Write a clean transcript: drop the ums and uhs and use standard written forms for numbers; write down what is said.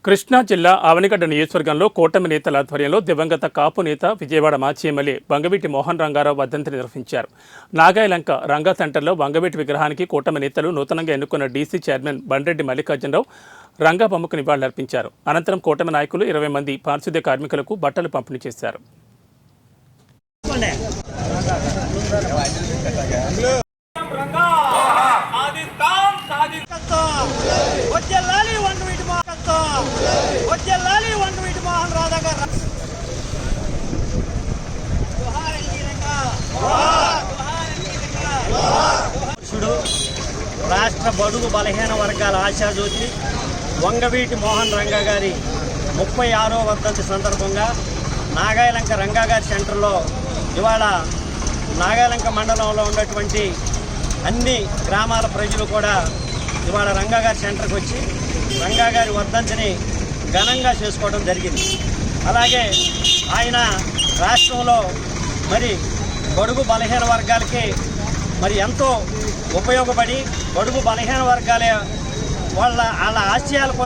కృష్ణా జిల్లా ఆవనిగడ్డ నియోజకవర్గంలో కూటమి నేతల ఆధ్వర్యంలో దివంగత కాపు నేత విజయవాడ మాజీ ఎమ్మెల్యే వంగవీటి మోహన్ రంగారావు వర్ధంతిని నిర్వహించారు. నాగాయలంక రంగా సెంటర్లో వంగవీటి విగ్రహానికి కూటమి నేతలు నూతనంగా ఎన్నుకున్న డీసీ చైర్మన్ బండ్రెడ్డి మల్లికార్జునరావు రంగా బొమ్మకు నివాళులర్పించారు. అనంతరం కూటమి నాయకులు 20 మంది పారిశుద్ధ్య కార్మికులకు బట్టలు పంపిణీ చేశారు. రాష్ట్ర బడుగు బలహీన వర్గాల ఆశాజ్యోతి వంగవీటి మోహన్ రంగా గారి 36వ వర్ధంతి సందర్భంగా నాగాయలంక రంగా గారి సెంటర్లో ఇవాళ నాగాయలంక మండలంలో ఉన్నటువంటి అన్ని గ్రామాల ప్రజలు కూడా ఇవాళ రంగా గారి సెంటర్కి వచ్చి రంగా గారి వర్ధంతిని ఘనంగా చేసుకోవడం జరిగింది. అలాగే ఆయన రాష్ట్రంలో మరి బడుగు బలహీన వర్గాలకి మరి ఎంతో ఉపయోగపడి బడుగు బలహీన వర్గాల వాళ్ళ ఆశయాల